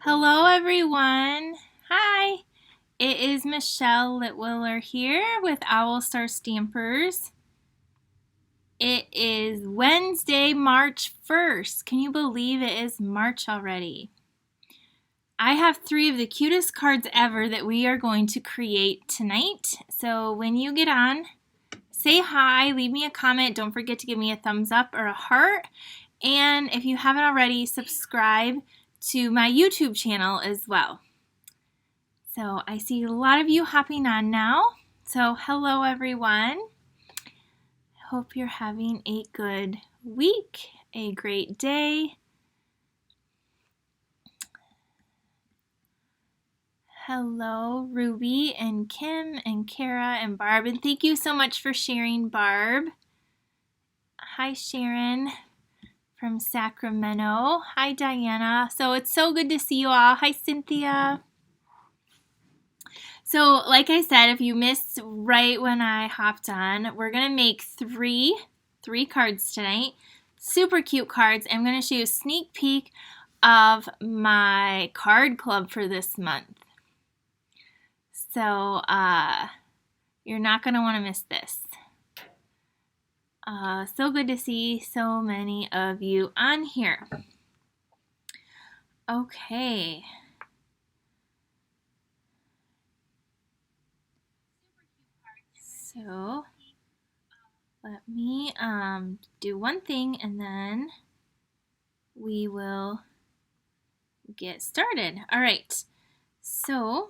Hello everyone. Hi. It is Michelle Litwiller here with Owl Star Stampers. It is Wednesday, March 1st. Can you believe it is March already? I have 3 of the cutest cards ever that we are going to create tonight. So when you get on, say hi, leave me a comment. Don't forget to give me a thumbs up or a heart. And if you haven't already, subscribe to my YouTube channel as well. So I see a lot of you hopping on now. So hello everyone. Hope you're having a good week, a great day. Hello Ruby and Kim and Kara and Barb, and thank you so much for sharing, Barb. Hi Sharon from Sacramento. Hi Diana. So it's so good to see you all. Hi Cynthia. So like I said, if you missed right when I hopped on, we're going to make three cards tonight. Super cute cards. I'm going to show you a sneak peek of my card club for this month. So you're not going to want to miss this. So good to see so many of you on here. Okay. So let me do one thing and then we will get started. All right. So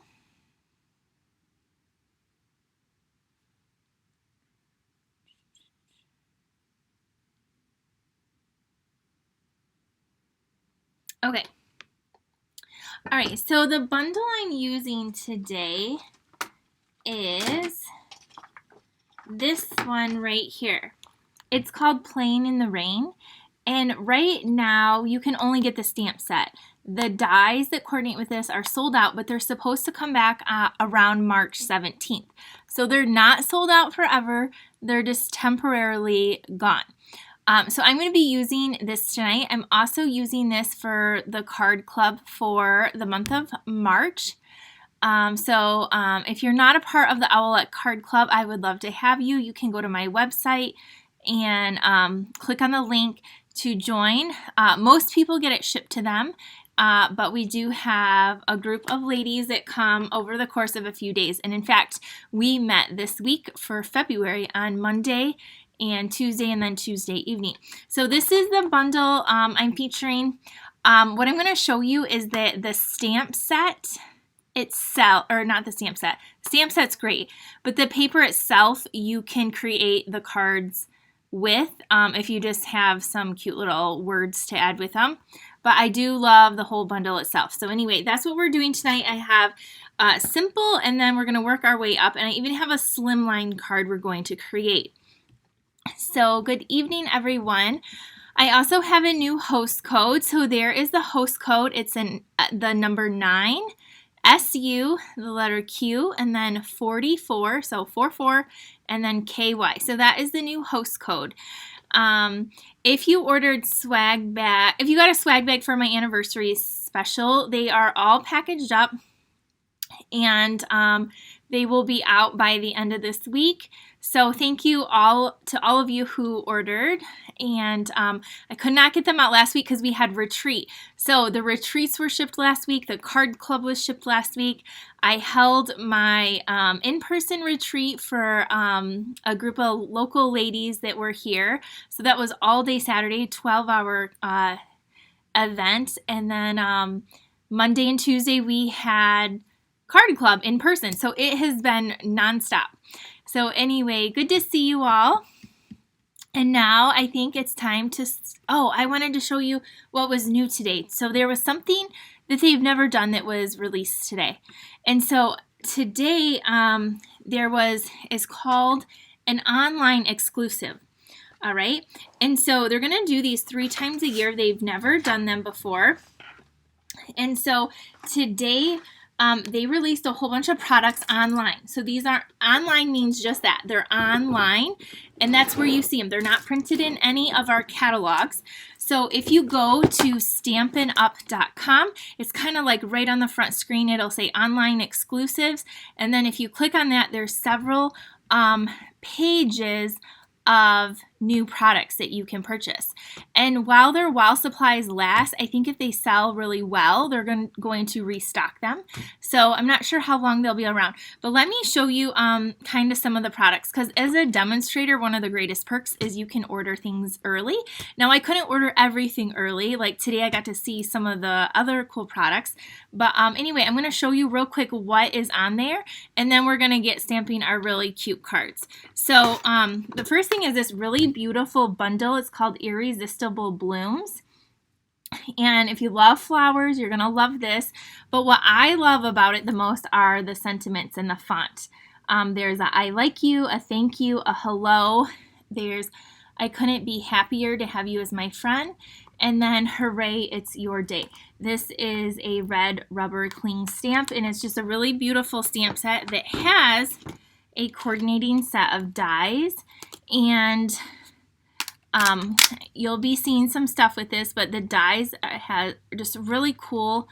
okay. All right, so the bundle I'm using today is this one right here. It's called Playing in the Rain, and right now you can only get the stamp set. The dies that coordinate with this are sold out, but they're supposed to come back around March 17th. So they're not sold out forever, they're just temporarily gone. So I'm going to be using this tonight. I'm also using this for the card club for the month of March. If you're not a part of the OWLET card club, I would love to have you. You can go to my website and click on the link to join. Most people get it shipped to them, but we do have a group of ladies that come over the course of a few days. And in fact, we met this week for February on Monday and Tuesday, and then Tuesday evening. So this is the bundle I'm featuring. What I'm going to show you is that the stamp set itself, or not the stamp set. Stamp set's great, but the paper itself you can create the cards with if you just have some cute little words to add with them. But I do love the whole bundle itself. So anyway, that's what we're doing tonight. I have simple, and then we're going to work our way up, and I even have a slimline card we're going to create. So good evening, everyone. I also have a new host code. So there is the host code. It's the number 9, SU, the letter Q, and then 44, so 44, and then KY. So that is the new host code. If you ordered swag bag, if you got a swag bag for my anniversary special, they are all packaged up, and they will be out by the end of this week. So thank you all to all of you who ordered, and I could not get them out last week because we had retreat. So the retreats were shipped last week. The card club was shipped last week. I held my in-person retreat for a group of local ladies that were here. So that was all day Saturday, 12-hour event, and then Monday and Tuesday we had card club in person. So it has been nonstop. So anyway, good to see you all. And now I think it's time to, I wanted to show you what was new today. So there was something that they've never done that was released today. And so today is called an online exclusive. All right. And so they're going to do these 3 times a year. They've never done them before. And so today they released a whole bunch of products online. So these are online, means just that. They're online, and that's where you see them. They're not printed in any of our catalogs. So if you go to stampinup.com, it's kind of like right on the front screen, it'll say online exclusives. And then if you click on that, there's several pages of new products that you can purchase. And while supplies last, I think if they sell really well, they're going to restock them. So I'm not sure how long they'll be around. But let me show you kind of some of the products, because as a demonstrator, one of the greatest perks is you can order things early. Now, I couldn't order everything early. Like today I got to see some of the other cool products. But anyway, I'm going to show you real quick what is on there, and then we're going to get stamping our really cute cards. So the first thing is this really beautiful bundle. It's called Irresistible Blooms. And if you love flowers, you're going to love this. But what I love about it the most are the sentiments and the font. There's a I like you, a thank you, a hello. There's I couldn't be happier to have you as my friend. And then hooray, it's your day. This is a red rubber cling stamp, and it's just a really beautiful stamp set that has a coordinating set of dies. And you'll be seeing some stuff with this, but the dies have just really cool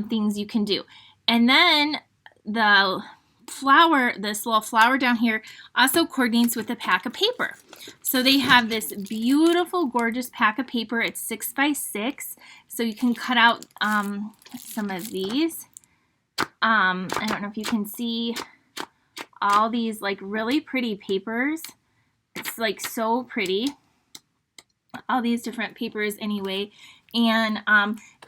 things you can do. And then the flower, this little flower down here, also coordinates with a pack of paper. So they have this beautiful, gorgeous pack of paper. It's 6 by 6, so you can cut out some of these. I don't know if you can see all these like really pretty papers. It's like so pretty. All these different papers anyway. And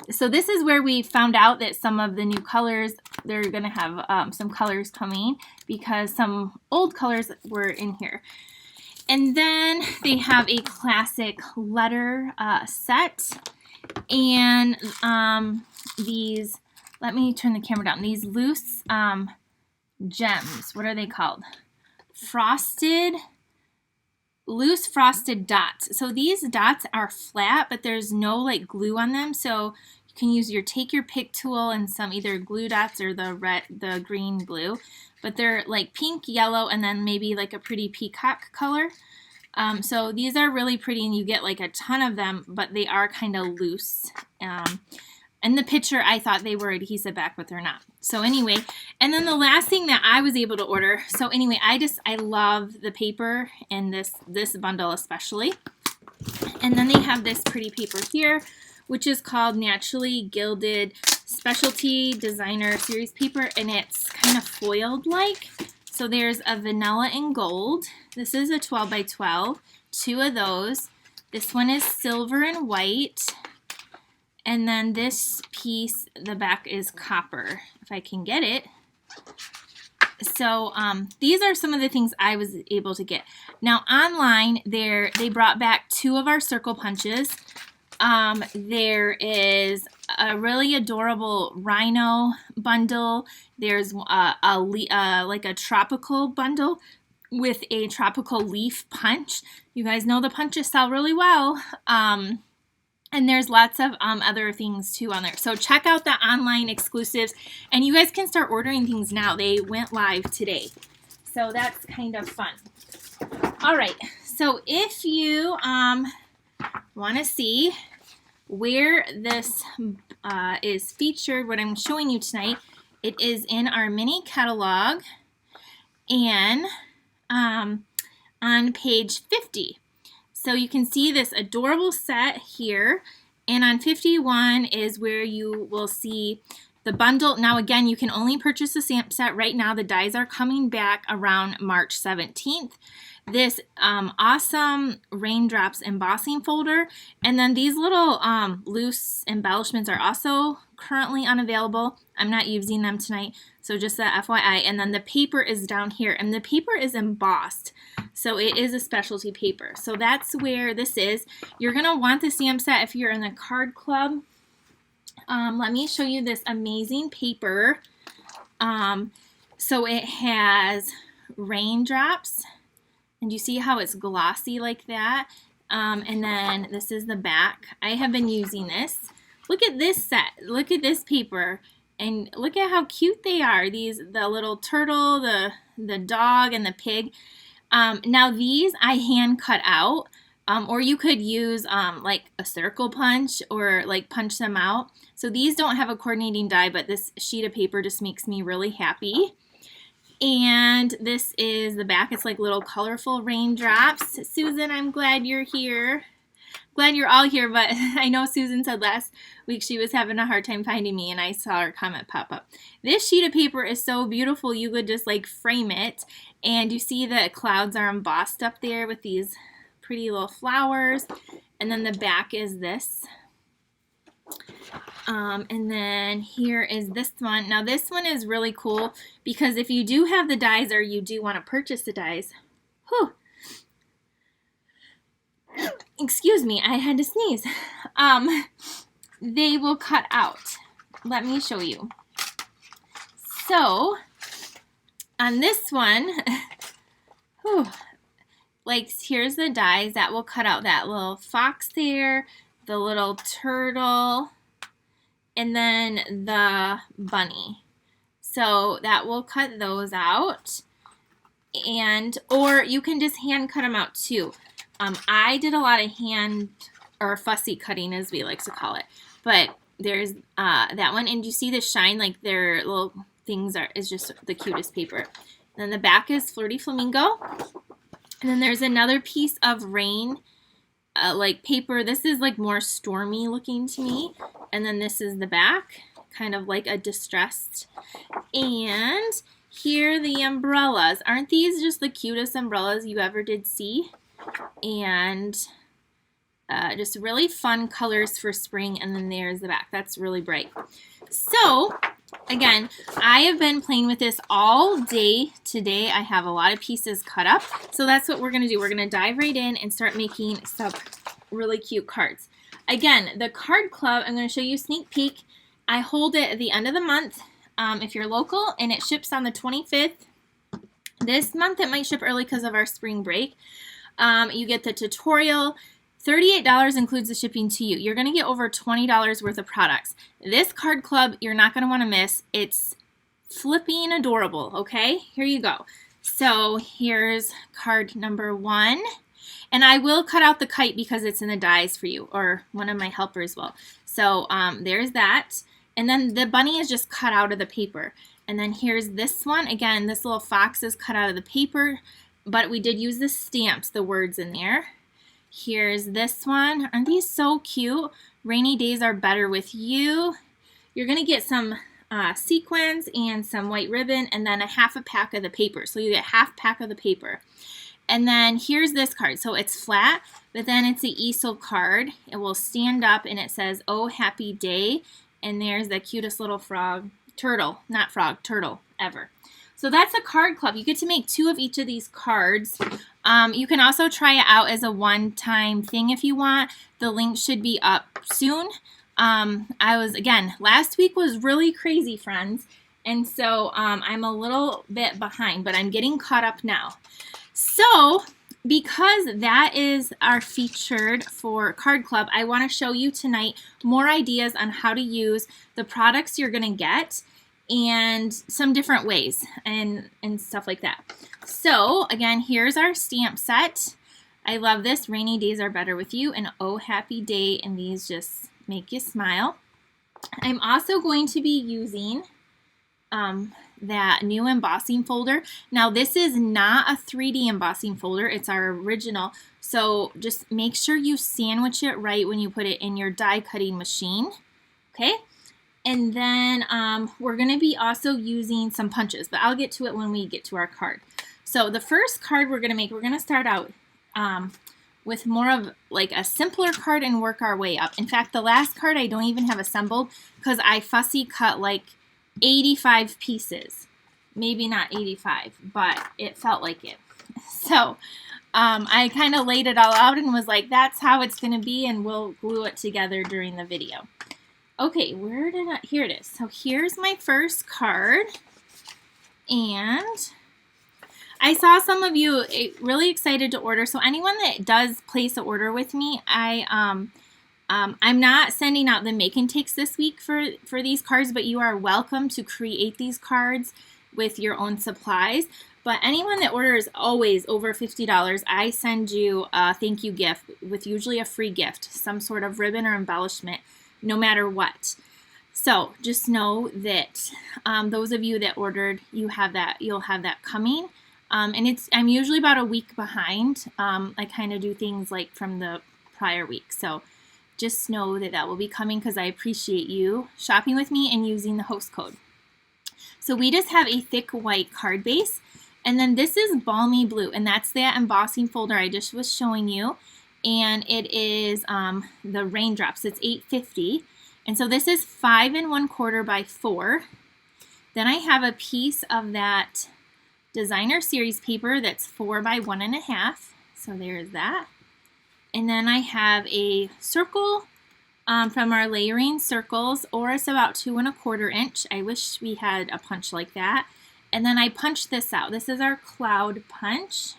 so this is where we found out that some of the new colors, they're going to have some colors coming because some old colors were in here. And then they have a classic letter set. And these, let me turn the camera down, these loose gems, what are they called? Loose frosted dots. So these dots are flat, but there's no like glue on them. So you can use your take your pick tool and some either glue dots or the green glue. But they're like pink, yellow, and then maybe like a pretty peacock color. So these are really pretty, and you get like a ton of them, but they are kind of loose. In the picture, I thought they were adhesive back, but they're not. So anyway, and then the last thing that I was able to order, so anyway, I love the paper and this bundle especially. And then they have this pretty paper here, which is called Naturally Gilded Specialty Designer Series paper, and it's kind of foiled like. So there's a vanilla and gold. This is a 12 by 12, 2 of those. This one is silver and white. And then this piece, the back is copper, if I can get it. So these are some of the things I was able to get. Now online, they brought back 2 of our circle punches. There is a really adorable rhino bundle. There's like a tropical bundle with a tropical leaf punch. You guys know the punches sell really well. And there's lots of other things too on there. So check out the online exclusives, and you guys can start ordering things now. They went live today. So that's kind of fun. All right, so if you want to see where this is featured, what I'm showing you tonight, it is in our mini catalog and on page 50. So you can see this adorable set here, and on 51 is where you will see the bundle. Now again, you can only purchase the stamp set right now. The dies are coming back around March 17th. This awesome Raindrops embossing folder, and then these little loose embellishments are also currently unavailable. I'm not using them tonight, so just a FYI. And then the paper is down here, and the paper is embossed, so it is a specialty paper. So that's where this is. You're gonna want the stamp set if you're in the card club. Let me show you this amazing paper. So it has raindrops, and you see how it's glossy like that. And then this is the back. I have been using this. Look at this set. Look at this paper. And look at how cute they are. The little turtle, the dog, and the pig. Now these I hand cut out, or you could use like a circle punch or like punch them out. So these don't have a coordinating die, but this sheet of paper just makes me really happy. And this is the back. It's like little colorful raindrops. Susan, I'm glad you're here. Glad you're all here, but I know Susan said last week she was having a hard time finding me, and I saw her comment pop up. This sheet of paper is so beautiful. You could just like frame it, and you see the clouds are embossed up there with these pretty little flowers, and then the back is this. And then here is this one. Now this one is really cool because if you do have the dies or you do want to purchase the dies, whew, excuse me, I had to sneeze. They will cut out. Let me show you. So on this one, whew, like here's the dies that will cut out that little fox there, the little turtle, and then the bunny. So that will cut those out. And or you can just hand cut them out too. I did a lot of hand or fussy cutting, as we like to call it. But there's that one, and you see the shine, like their little things is just the cutest paper. And then the back is Flirty Flamingo. And then there's another piece of rain, like paper. This is like more stormy looking to me. And then this is the back, kind of like a distressed. And here are the umbrellas. Aren't these just the cutest umbrellas you ever did see? And just really fun colors for spring. And then there's the back. That's really bright. So again, I have been playing with this all day today. I have a lot of pieces cut up. So that's what we're going to do. We're going to dive right in and start making some really cute cards. Again, the card club, I'm going to show you a sneak peek. I hold it at the end of the month if you're local, and it ships on the 25th. This month it might ship early because of our spring break. You get the tutorial. $38 includes the shipping to you. You're going to get over $20 worth of products. This card club you're not going to want to miss. It's flipping adorable, okay? Here you go. So here's card number 1. And I will cut out the kite because it's in the dies for you, or one of my helpers will. So there's that. And then the bunny is just cut out of the paper. And then here's this one. Again, this little fox is cut out of the paper, but we did use the stamps, the words in there. Here's this one. Aren't these so cute? Rainy days are better with you. You're going to get some sequins and some white ribbon, and then a half a pack of the paper. So you get half pack of the paper. And then here's this card. So it's flat, but then it's an easel card. It will stand up, and it says, "Oh, happy day." And there's the cutest little frog, turtle, not frog, turtle ever. So that's a card club. You get to make 2 of each of these cards. You can also try it out as a one-time thing if you want. The link should be up soon. Again, last week was really crazy, friends. And so I'm a little bit behind, but I'm getting caught up now. So because that is our featured for Card Club, I want to show you tonight more ideas on how to use the products you're going to get and some different ways and stuff like that. So again, here's our stamp set. I love this. Rainy days are better with you, and Oh Happy Day, and these just make you smile. I'm also going to be using that new embossing folder. Now this is not a 3D embossing folder, it's our original, so just make sure you sandwich it right when you put it in your die cutting machine, okay? And then we're going to be also using some punches, but I'll get to it when we get to our card. So the first card we're going to make, we're going to start out with more of like a simpler card and work our way up. In fact, the last card I don't even have assembled because I fussy cut like 85 pieces. Maybe not 85, but it felt like it. So I kind of laid it all out and was like, that's how it's going to be, and we'll glue it together during the video. Okay, here it is. So here's my first card, and I saw some of you really excited to order. So anyone that does place an order with me, I I'm not sending out the make and takes this week for these cards, but you are welcome to create these cards with your own supplies. But anyone that orders always over $50, I send you a thank you gift with usually a free gift, some sort of ribbon or embellishment, no matter what. So just know that those of you that ordered, you'll have that coming. And I'm usually about a week behind. I kind of do things like from the prior week. So just know that that will be coming because I appreciate you shopping with me and using the host code. So we just have a thick white card base. And then this is balmy blue, and that's that embossing folder I just was showing you. And it is the Raindrops. It's $8.50. And so this is 5 1/4 by 4. Then I have a piece of that designer series paper that's 4 by 1 1/2. So there's that. And then I have a circle from our layering circles, or it's about 2 1/4 inch. I wish we had a punch like that. And then I punched this out. This is our cloud punch.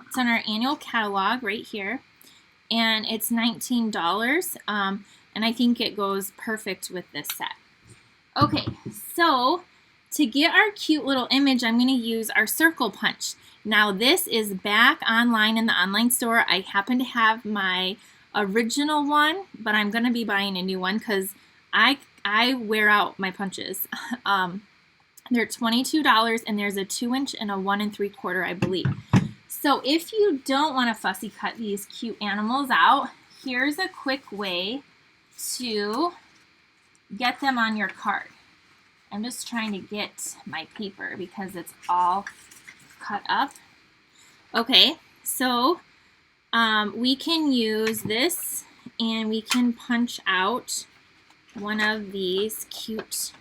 It's on our annual catalog right here. And it's $19. And I think it goes perfect with this set. Okay, so to get our cute little image, I'm going to use our circle punch. Now this is back online in the online store. I happen to have my original one, but I'm going to be buying a new one because I wear out my punches. They're $22, and there's a 2 inch and a 1 3/4, I believe. So if you don't want to fussy cut these cute animals out, here's a quick way to get them on your card. I'm just trying to get my paper because it's all cut up. Okay, so we can use this and we can punch out one of these cute,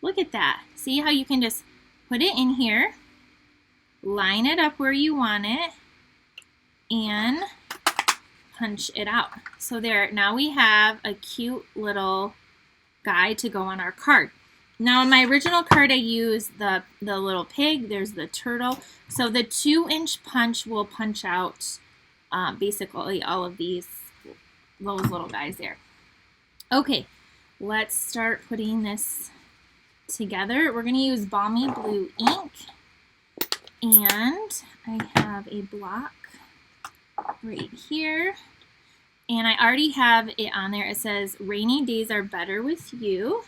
look at that. See how you can just put it in here, line it up where you want it, and punch it out. So there, now we have a cute little guy to go on our card. Now in my original card I used the little pig, there's the turtle. So the 2 inch punch will punch out basically all of those little guys there. Okay, let's start putting this together. We're going to use balmy blue ink, and I have a block right here, and I already have it on there. It says rainy days are better with you.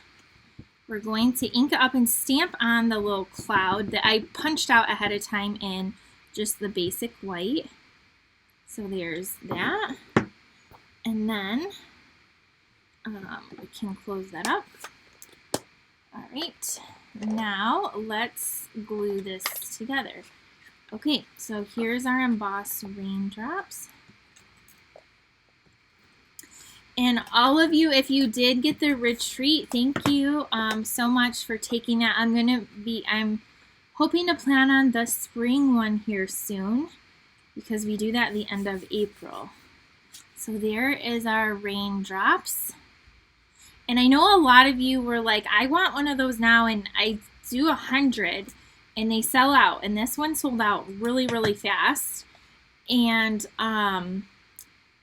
We're going to ink it up and stamp on the little cloud that I punched out ahead of time in just the basic white. So there's that, and then we can close that up. All right, now let's glue this together. Okay, so here's our embossed raindrops. And all of you, if you did get the retreat, thank you so much for taking that. I'm hoping to plan on the spring one here soon because we do that at the end of April. So there is our raindrops. And I know a lot of you were like, I want one of those now, and I do 100 and they sell out. And this one sold out really, really fast. And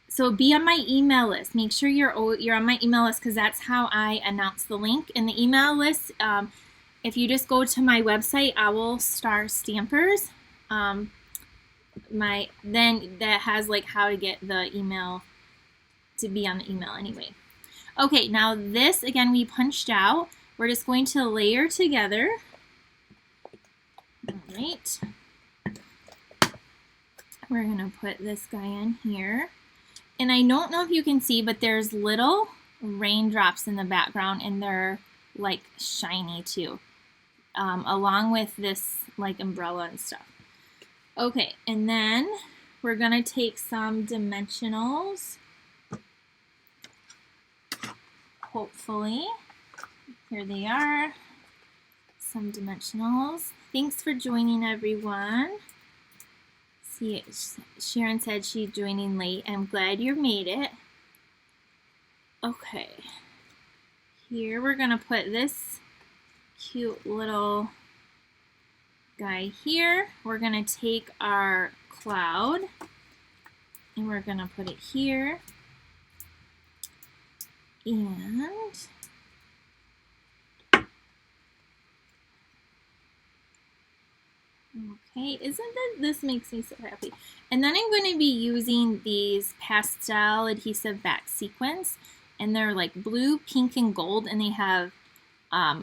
so be on my email list. Make sure you're on my email list because that's how I announce the link. In the email list, if you just go to my website, Owl Star Stampers, then that has like how to get the email to be on the email anyway. Okay, now this again we punched out. We're just going to layer together. All right. We're gonna put this guy in here. And I don't know if you can see, but there's little raindrops in the background, and they're like shiny too, along with this like umbrella and stuff. Okay, and then we're gonna take some dimensionals. Hopefully, here they are, some dimensionals. Thanks for joining, everyone. See, Sharon said she's joining late. I'm glad you made it. Okay, here we're gonna put this cute little guy here. We're gonna take our cloud and we're gonna put it here. And okay, isn't that, this makes me so happy. And then I'm going to be using these pastel adhesive back sequins, and they're like blue, pink, and gold, and they have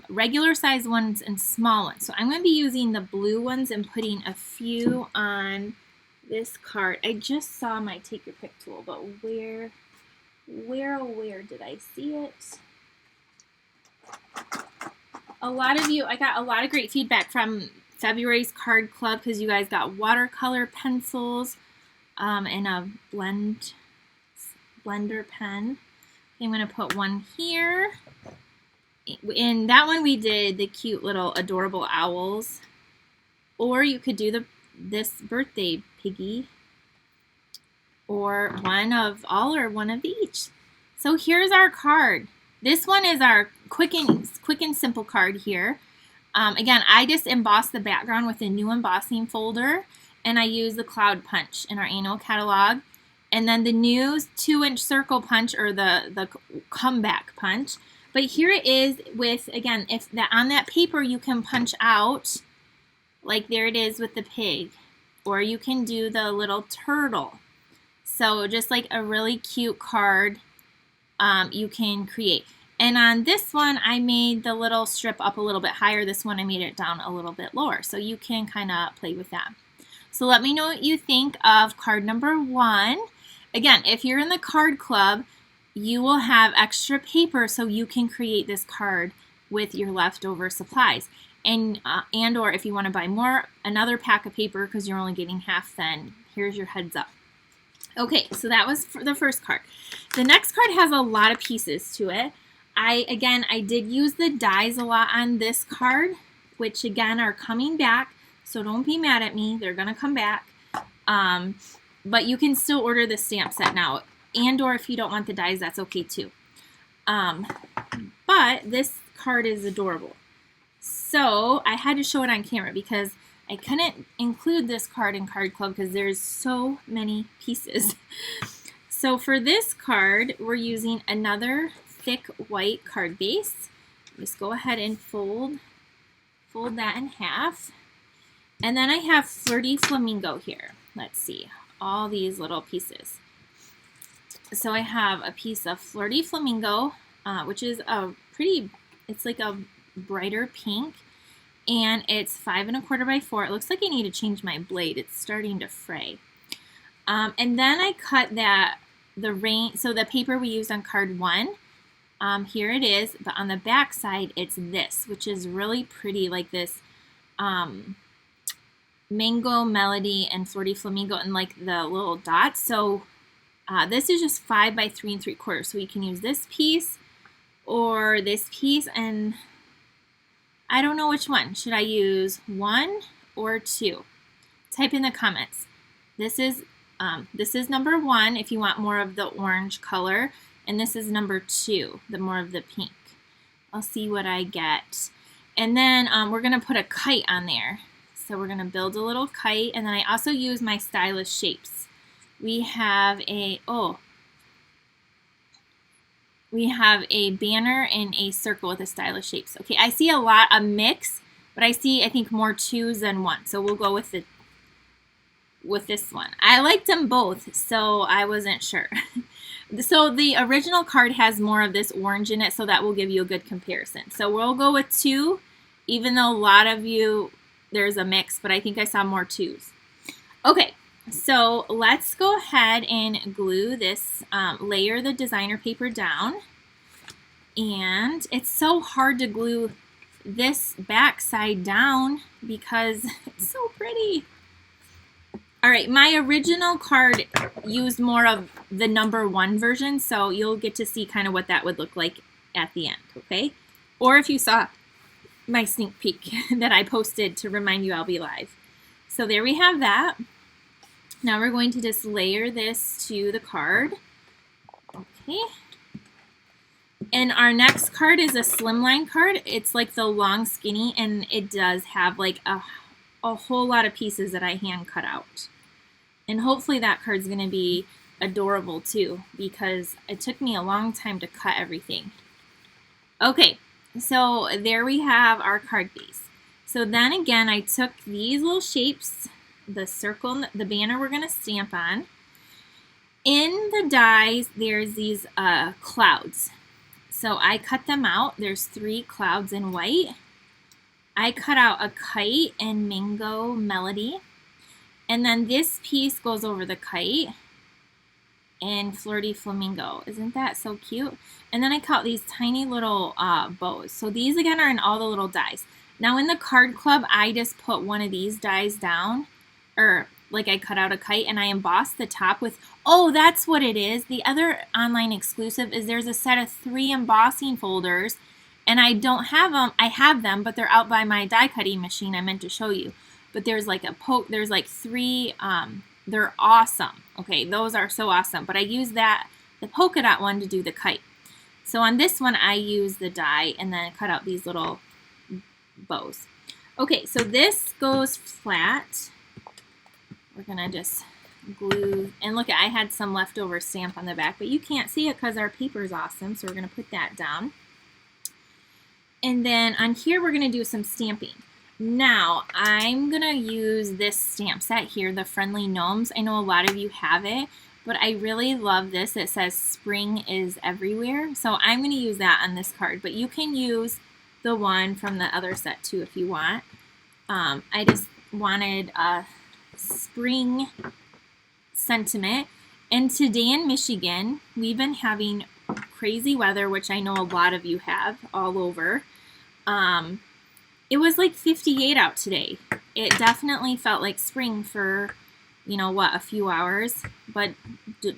regular size ones and small ones. So I'm going to be using the blue ones and putting a few on this card. I just saw my take your pick tool, but where did I see it? A lot of you, I got a lot of great feedback from February's card club because you guys got watercolor pencils and a blender pen. I'm going to put one here. In that one we did the cute little adorable owls, or you could do this birthday piggy, or one of all, or one of each. So here's our card. This one is our quick and simple card here. Again, I just embossed the background with a new embossing folder, and I use the cloud punch in our annual catalog, and then the new 2-inch circle punch, or the comeback punch. But here it is with, again, if that on that paper you can punch out, like there it is with the pig, or you can do the little turtle. So just like a really cute card you can create. And on this one, I made the little strip up a little bit higher. This one, I made it down a little bit lower. So you can kind of play with that. So let me know what you think of card number 1. Again, if you're in the card club, you will have extra paper so you can create this card with your leftover supplies. And or if you want to buy more, another pack of paper because you're only getting half, then here's your heads up. Okay, so that was for the first card. The next card has a lot of pieces to it. I did use the dies a lot on this card, which again are coming back, so don't be mad at me. They're going to come back. But you can still order the stamp set now. And or if you don't want the dies, that's okay too. But this card is adorable. So I had to show it on camera because I couldn't include this card in Card Club because there's so many pieces. So for this card, we're using another thick white card base. Just go ahead and fold that in half. And then I have Flirty Flamingo here. Let's see, all these little pieces. So I have a piece of Flirty Flamingo, which is it's like a brighter pink, and it's 5 1/4 by 4. It looks like I need to change my blade. It's starting to fray. And then I cut so the paper we used on card 1, here it is, but on the back side it's this, which is really pretty, like this Mango Melody and Flirty Flamingo and like the little dots. So this is just 5 by 3 3/4. So you can use this piece or this piece, and I don't know which one. Should I use 1 or 2? Type in the comments. This is number 1 if you want more of the orange color, and this is number 2, the more of the pink. I'll see what I get. And then we're going to put a kite on there. So we're going to build a little kite, and then I also use my stylish shapes. We have a banner and a circle with a stylish shapes. Okay, I see a mix, but I think more 2s than 1. So we'll go with this one. I liked them both, so I wasn't sure. So the original card has more of this orange in it, so that will give you a good comparison. So we'll go with 2, even though a lot of you, there's a mix, but I think I saw more 2s. Okay, so let's go ahead and glue this, layer the designer paper down. And it's so hard to glue this back side down because it's so pretty. All right, my original card used more of the number 1 version, so you'll get to see kind of what that would look like at the end, okay? Or if you saw my sneak peek that I posted to remind you I'll be live. So there we have that. Now we're going to just layer this to the card. Okay. And our next card is a Slimline card. It's like the long skinny, and it does have like a whole lot of pieces that I hand cut out. And hopefully that card's going to be adorable too, because it took me a long time to cut everything. Okay, so there we have our card base. So then again, I took these little shapes, the circle, the banner we're going to stamp on. In the dies, there's these clouds. So I cut them out. There's 3 clouds in white. I cut out a kite in Mango Melody. And then this piece goes over the kite in Flirty Flamingo. Isn't that so cute? And then I cut these tiny little bows. So these again are in all the little dies. Now in the card club, I just put one of these dies down, or like I cut out a kite and I embossed the top with, oh, that's what it is. The other online exclusive is there's a set of 3 embossing folders, and I don't have them. I have them, but they're out by my die cutting machine. I meant to show you. But there's like there's like 3, they're awesome. Okay, those are so awesome. But I use the polka dot one to do the kite. So on this one, I use the die and then cut out these little bows. Okay, so this goes flat. We're gonna just glue, and look, I had some leftover stamp on the back, but you can't see it because our paper is awesome, so we're gonna put that down. And then on here, we're gonna do some stamping. Now, I'm gonna use this stamp set here, the Friendly Gnomes. I know a lot of you have it, but I really love this. It says Spring is Everywhere, so I'm gonna use that on this card, but you can use the one from the other set too if you want. I just wanted a spring sentiment. And today in Michigan, we've been having crazy weather, which I know a lot of you have all over. It was like 58 out today. It definitely felt like spring for, you know what, a few hours. But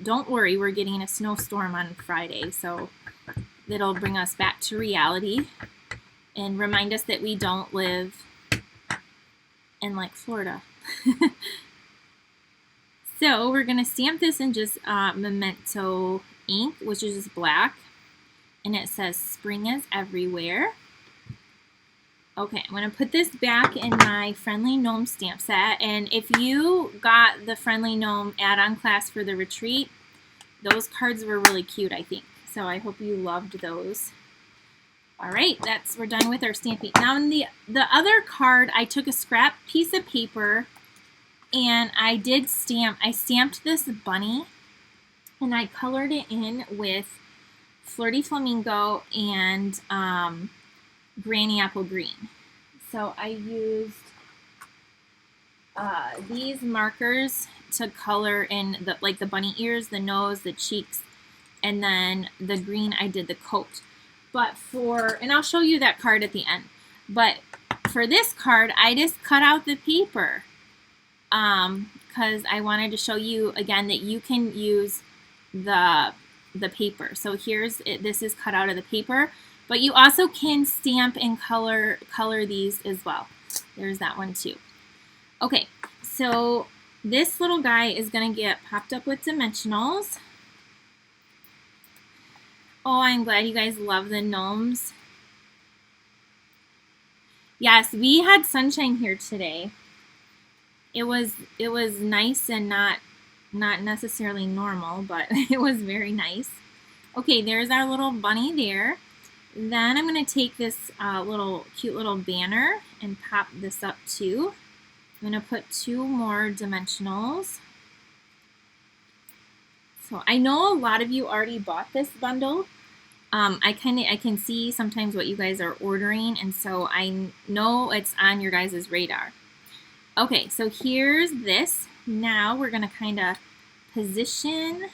don't worry, we're getting a snowstorm on Friday, so it'll bring us back to reality and remind us that we don't live in like Florida. So we're going to stamp this in just Memento ink, which is just black, and it says Spring is Everywhere. Okay, I'm going to put this back in my Friendly Gnome stamp set, and if you got the Friendly Gnome add-on class for the retreat, those cards were really cute, I think. So I hope you loved those. All right, we're done with our stamping. Now in the other card, I took a scrap piece of paper and I stamped this bunny and I colored it in with Flirty Flamingo and Granny Apple Green. So I used these markers to color in the bunny ears, the nose, the cheeks, and then the green I did the coat. But and I'll show you that card at the end. But for this card, I just cut out the paper because I wanted to show you again that you can use the paper. So this is cut out of the paper, but you also can stamp and color these as well. There's that one too. Okay, so this little guy is going to get popped up with dimensionals. Oh, I'm glad you guys love the gnomes. Yes, we had sunshine here today. It was nice and not necessarily normal, but it was very nice. Okay, there's our little bunny there. Then I'm going to take this cute little banner and pop this up too. I'm going to put 2 more dimensionals. So I know a lot of you already bought this bundle. I can see sometimes what you guys are ordering, and so I know it's on your guys' radar. Okay, so here's this. Now we're going to kind of position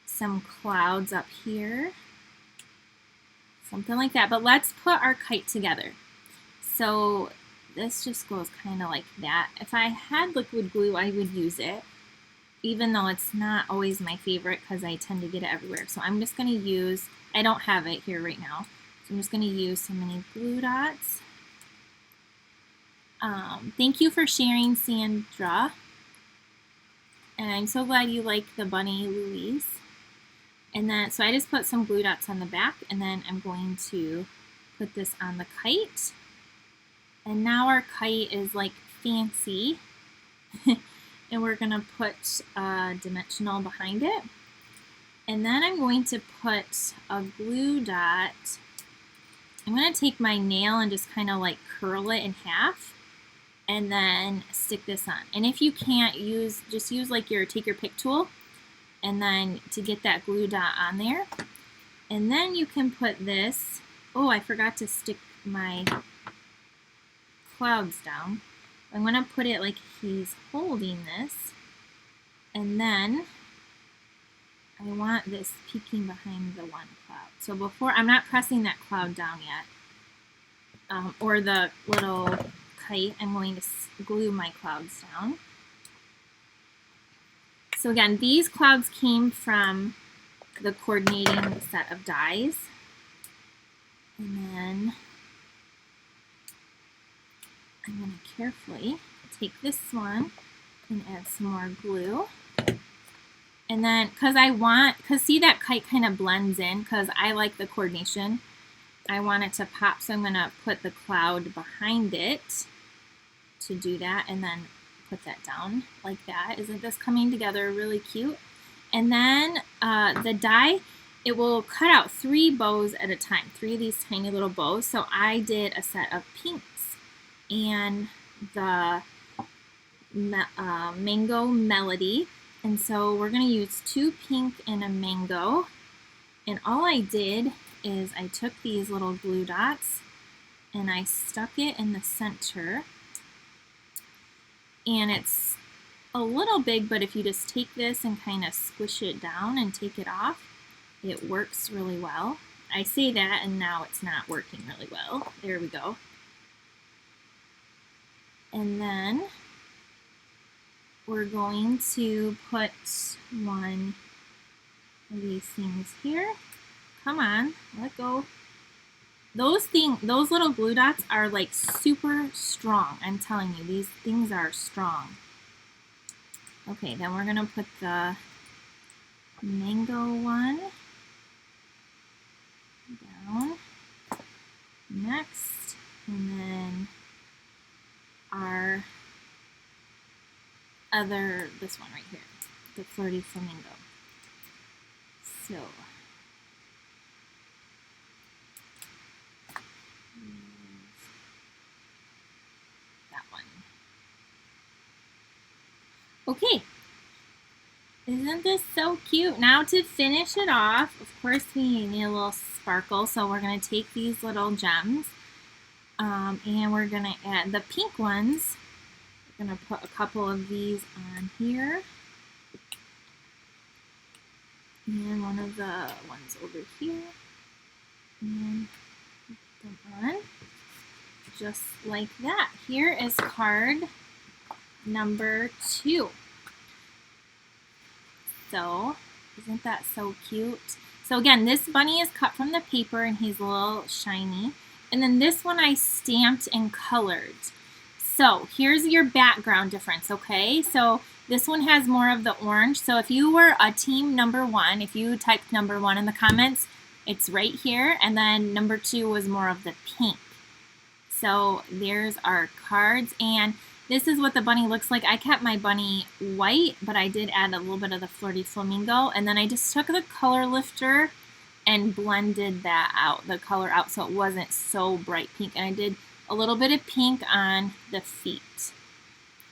some clouds up here. Something like that. But let's put our kite together. So this just goes kind of like that. If I had liquid glue, I would use it, even though it's not always my favorite because I tend to get it everywhere. So I'm just going to use, I don't have it here right now, so I'm just going to use so many glue dots. Thank you for sharing, Sandra. And I'm so glad you like the bunny, Louise. And then, so I just put some glue dots on the back, and then I'm going to put this on the kite. And now our kite is like fancy. and we're going to put a dimensional behind it. And then I'm going to put a glue dot. I'm going to take my nail and just kind of like curl it in half and then stick this on. And if you can't use, just use like take your pick tool and then to get that glue dot on there. And then you can put this, oh, I forgot to stick my clouds down. I'm going to put it like he's holding this, and then I want this peeking behind the one cloud. So before, I'm not pressing that cloud down yet, or the little kite. I'm going to glue my clouds down. So again, these clouds came from the coordinating set of dies. And then I'm going to carefully take this one and add some more glue. And then, because see that kite kind of blends in, because I like the coordination. I want it to pop, so I'm going to put the cloud behind it to do that, and then put that down like that. Isn't this coming together really cute? And then the die, it will cut out 3 bows at a time, 3 of these tiny little bows. So I did a set of pinks and the mango melody. And so we're going to use 2 pink and a mango. And all I did is I took these little glue dots and I stuck it in the center. And it's a little big, but if you just take this and kind of squish it down and take it off, it works really well. I say that and now it's not working really well. There we go. And then we're going to put one of these things here. Come on, let go. Those little glue dots are like super strong. I'm telling you, these things are strong. Okay, then we're gonna put the mango one down next, and then our this one right here, the flirty flamingo. So that one. Okay, isn't this so cute? Now to finish it off, of course we need a little sparkle, so we're going to take these little gems and we're going to add the pink ones. We're going to put a couple of these on here and one of the ones over here, and put them on just like that. Here is card number 2. So, isn't that so cute? So again, this bunny is cut from the paper and he's a little shiny. And then this one I stamped and colored. So here's your background difference, okay? So this one has more of the orange. So if you were a team number 1, if you typed number 1 in the comments, it's right here. And then number 2 was more of the pink. So there's our cards. And this is what the bunny looks like. I kept my bunny white, but I did add a little bit of the flirty flamingo. And then I just took the color lifter and blended that out, the color out, so it wasn't so bright pink. And I did a little bit of pink on the feet.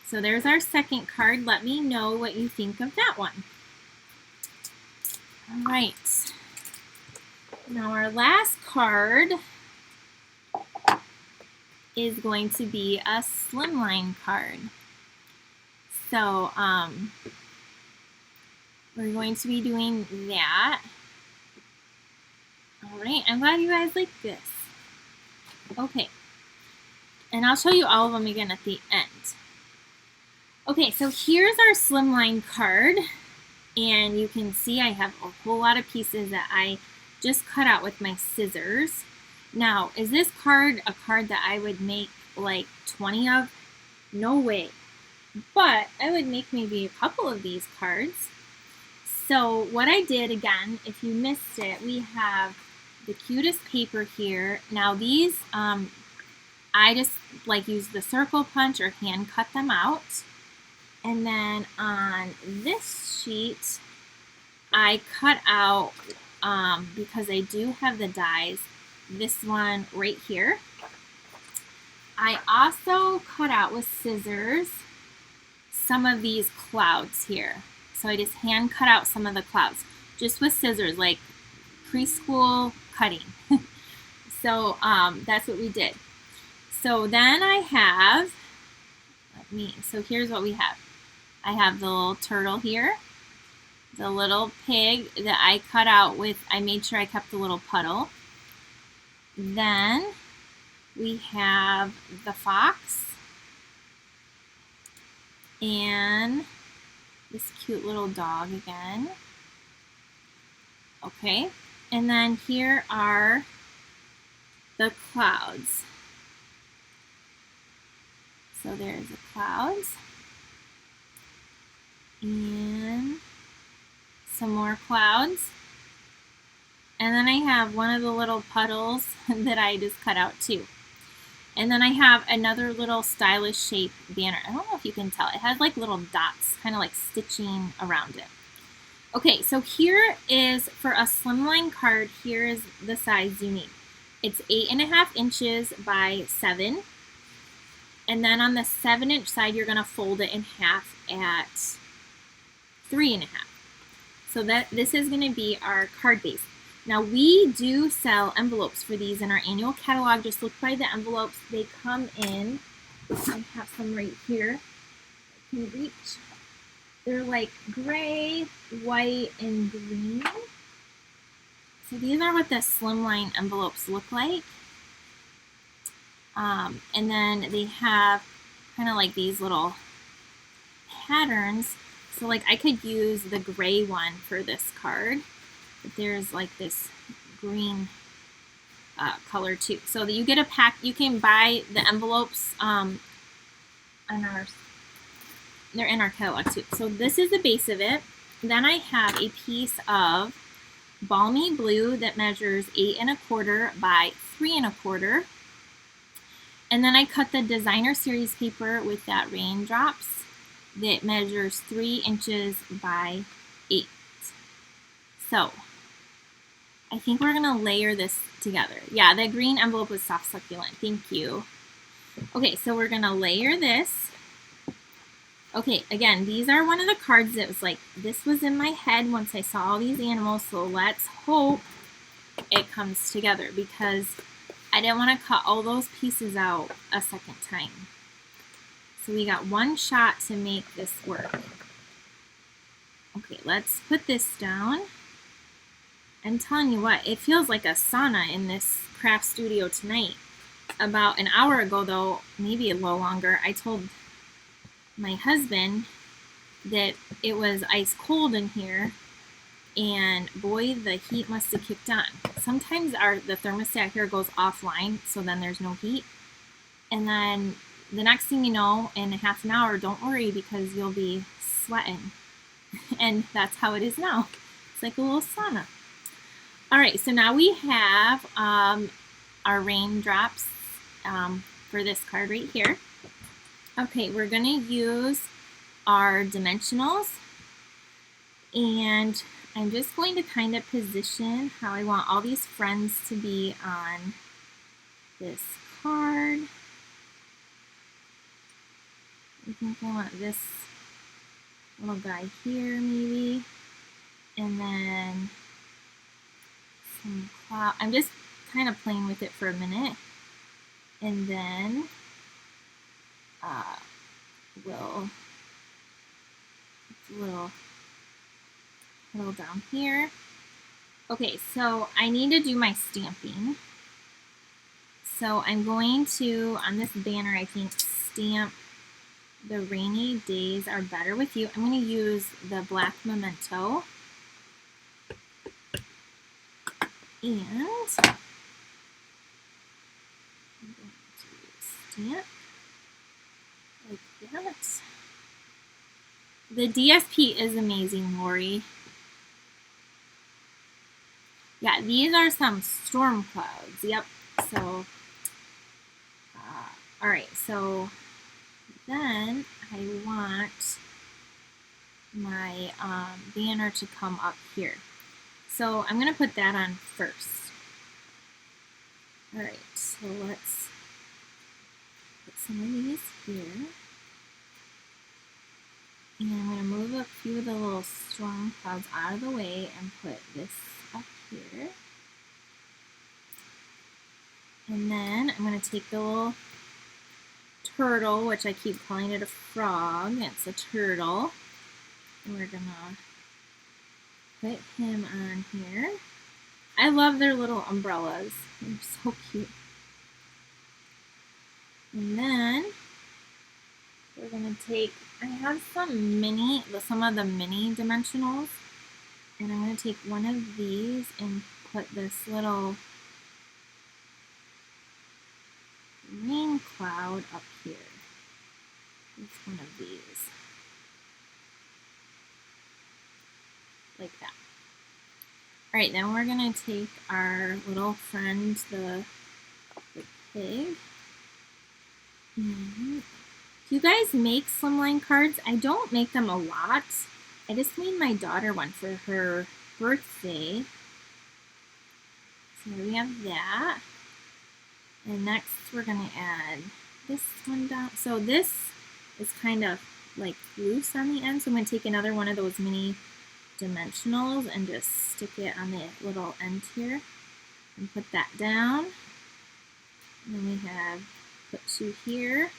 So there's our second card. Let me know what you think of that one. All right. Now our last card is going to be a Slimline card. So we're going to be doing that. All right, I'm glad you guys like this. Okay, and I'll show you all of them again at the end. Okay, so here's our Slimline card, and you can see I have a whole lot of pieces that I just cut out with my scissors. Now, is this card a card that I would make like 20 of? No way. But I would make maybe a couple of these cards. So what I did, again, if you missed it, we have the cutest paper here. Now these, I just like use the circle punch or hand cut them out. And then on this sheet, I cut out, because I do have the dies, this one right here. I also cut out with scissors some of these clouds here. So I just hand cut out some of the clouds, just with scissors, like preschool cutting. So that's what we did. So then I have, so here's what we have. I have the little turtle here, the little pig that I cut out with, I made sure I kept the little puddle. Then we have the fox and this cute little dog again. Okay, and then here are the clouds. So there's the clouds and some more clouds. And then I have one of the little puddles that I just cut out too. And then I have another little stylish shape banner. I don't know if you can tell. It has like little dots, kind of like stitching around it. Okay, so here is, for a slimline card, here is the size you need. It's 8.5 inches by 7. And then on the 7-inch side, you're going to fold it in half at 3.5. So this is going to be our card base. Now we do sell envelopes for these in our annual catalog. Just look by the envelopes. They come in, I have some right here, I can reach. They're like gray, white, and green. So these are what the Slimline envelopes look like. And then they have kind of like these little patterns. So like I could use the gray one for this card, but there's like this green color too. So that you get a pack, you can buy the envelopes they're in our catalog too. So this is the base of it. Then I have a piece of balmy blue that measures 8.25 by 3.25. And then I cut the designer series paper with that Raindrops that measures 3 inches by 8. So I think we're gonna layer this together. Yeah, the green envelope was soft succulent. Thank you. Okay, so we're gonna layer this. Okay, again, these are one of the cards that was like, this was in my head once I saw all these animals, so let's hope it comes together, because I didn't want to cut all those pieces out a second time. So we got one shot to make this work. Okay, let's put this down. I'm telling you what, it feels like a sauna in this craft studio tonight. About an hour ago though, maybe a little longer, I told my husband that it was ice cold in here, and boy, the heat must have kicked on. Sometimes the thermostat here goes offline, so then there's no heat, and then the next thing you know, in a half an hour, don't worry, because you'll be sweating. And that's how it is now. It's like a little sauna. All right, so now we have our Raindrops for this card right here. Okay, we're going to use our dimensionals, and I'm just going to kind of position how I want all these friends to be on this card. I think I want this little guy here maybe, and then some cloud. I'm just kind of playing with it for a minute, and then we'll put a little down here. Okay, so I need to do my stamping. So I'm going to, on this banner, I think, stamp the rainy days are better with you. I'm going to use the black memento. And I'm going to stamp like that. The DSP is amazing, Lori. Yeah, these are some storm clouds. Yep. So, all right. So then I want my banner to come up here. So I'm going to put that on first. All right, so let's put some of these here. And I'm going to move a few of the little storm clouds out of the way and put this up here. And then I'm going to take the little turtle, which I keep calling it a frog. It's a turtle. And we're going to put him on here. I love their little umbrellas. They're so cute. And then we're going to take, I have some of the mini dimensionals, and I'm going to take one of these and put this little rain cloud up here. It's one of these. Like that. Alright, then we're going to take our little friend, the pig. And do you guys make slimline cards? I don't make them a lot. I just made my daughter one for her birthday. So we have that. And next we're going to add this one down. So this is kind of like loose on the end. So I'm going to take another one of those mini dimensionals and just stick it on the little end here and put that down. And then we have put two here.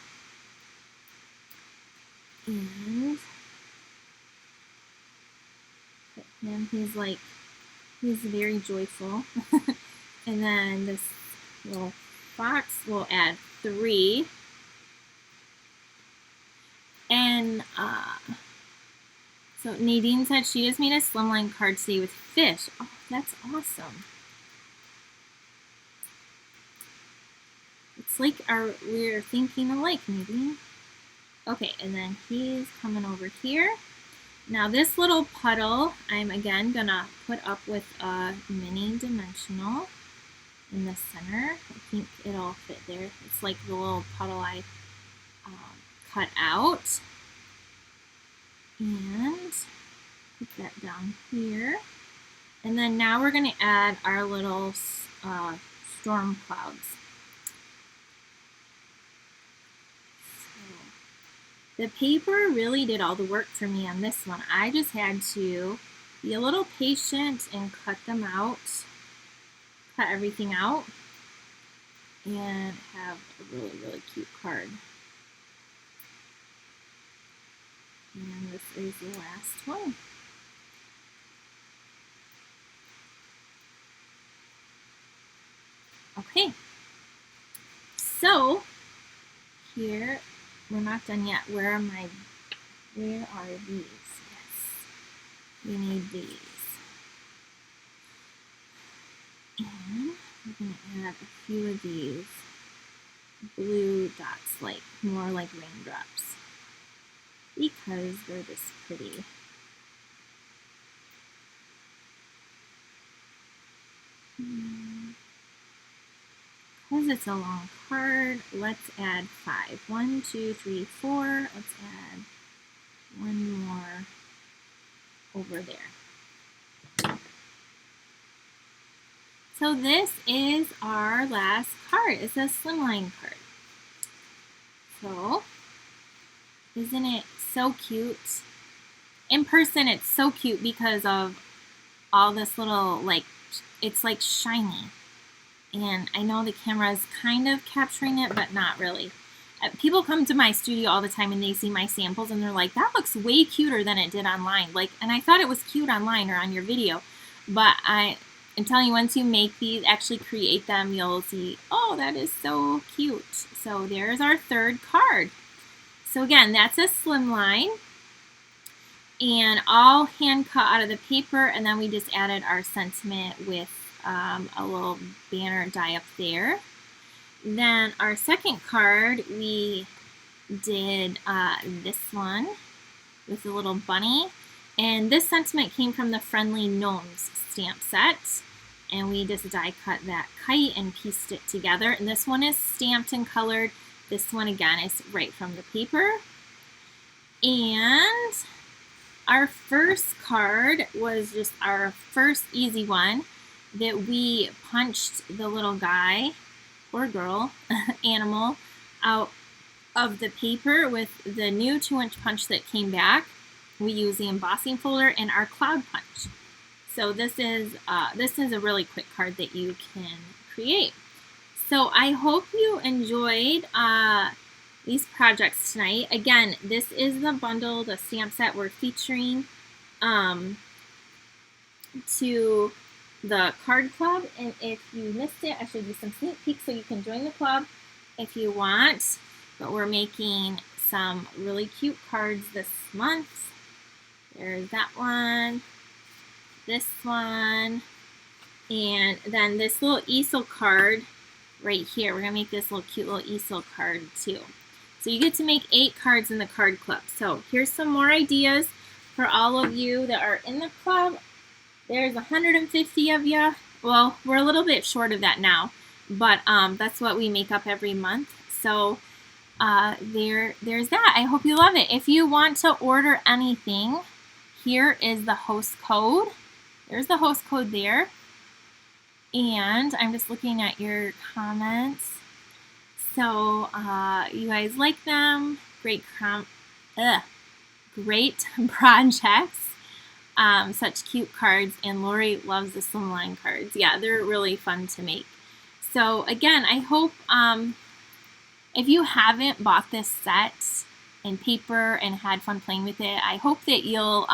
And put him, he's very joyful. And then this little fox will add 3. And so Nadine said she just made a slimline card today with fish. Oh, that's awesome. It's like we're thinking alike, Nadine. Okay, and then he's coming over here. Now this little puddle, I'm again gonna put up with a mini dimensional in the center. I think it'll fit there. It's like the little puddle I cut out. And put that down here. And then now we're gonna add our little storm clouds. The paper really did all the work for me on this one. I just had to be a little patient and cut them out, cut everything out, and have a really, really cute card. And this is the last one. Okay, so here, we're not done yet. Where are these? Yes, we need these. And we're going to add a few of these blue dots, more like raindrops, because they're just pretty. Because it's a long card, let's add 5. 1, 2, 3, 4. Let's add one more over there. So this is our last card. It's a slimline card. So, isn't it so cute? In person, it's so cute because of all this little, it's like shiny. And I know the camera is kind of capturing it, but not really. People come to my studio all the time and they see my samples and they're like, that looks way cuter than it did online. And I thought it was cute online or on your video. But I'm telling you, once you make these, actually create them, you'll see, oh, that is so cute. So there's our third card. So again, that's a slimline. And all hand cut out of the paper. And then we just added our sentiment with a little banner die up there. Then our second card, we did this one with a little bunny. And this sentiment came from the Friendly Gnomes stamp set. And we just die cut that kite and pieced it together. And this one is stamped and colored. This one again is right from the paper. And our first card was just our first easy one that we punched the little guy or girl, animal, out of the paper with the new 2-inch punch that came back. We use the embossing folder and our cloud punch. So this is a really quick card that you can create. So I hope you enjoyed these projects tonight. Again, this is the bundle, the stamp set we're featuring to the card club. And if you missed it, I showed you some sneak peeks so you can join the club if you want. But we're making some really cute cards this month. There's that one, this one, and then this little easel card right here. We're going to make this little cute little easel card too. So you get to make 8 cards in the card club. So here's some more ideas for all of you that are in the club. There's 150 of you. Well, we're a little bit short of that now, but that's what we make up every month. So there's that. I hope you love it. If you want to order anything, here is the host code. There's the host code there. And I'm just looking at your comments. So you guys like them. Great projects. Such cute cards. And Lori loves the Slimline cards. Yeah, they're really fun to make. So again, I hope if you haven't bought this set in paper and had fun playing with it, I hope that you'll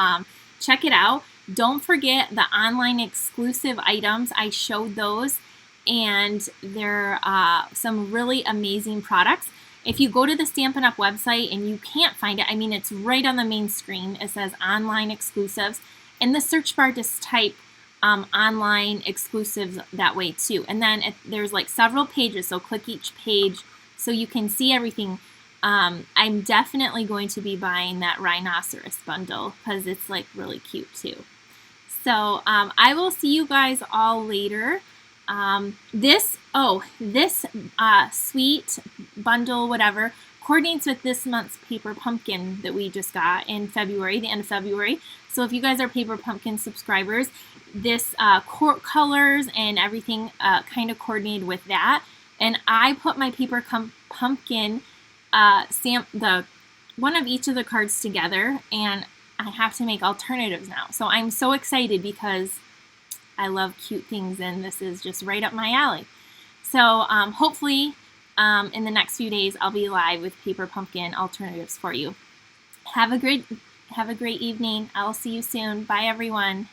check it out. Don't forget the online exclusive items. I showed those, and they're some really amazing products. If you go to the Stampin' Up! Website and you can't find it, I mean, it's right on the main screen. It says online exclusives. In the search bar, just type online exclusives that way too. And then there's like several pages, so click each page so you can see everything. I'm definitely going to be buying that rhinoceros bundle because it's like really cute too. So I will see you guys all later. This sweet bundle, whatever, coordinates with this month's Paper Pumpkin that we just got in February, the end of February. So if you guys are Paper Pumpkin subscribers, this colors and everything kind of coordinated with that. And I put my Paper Pumpkin stamp, one of each of the cards together, and I have to make alternatives now. So I'm so excited because I love cute things, and this is just right up my alley. So hopefully in the next few days I'll be live with Paper Pumpkin alternatives for you. Have a great evening. I'll see you soon. Bye everyone.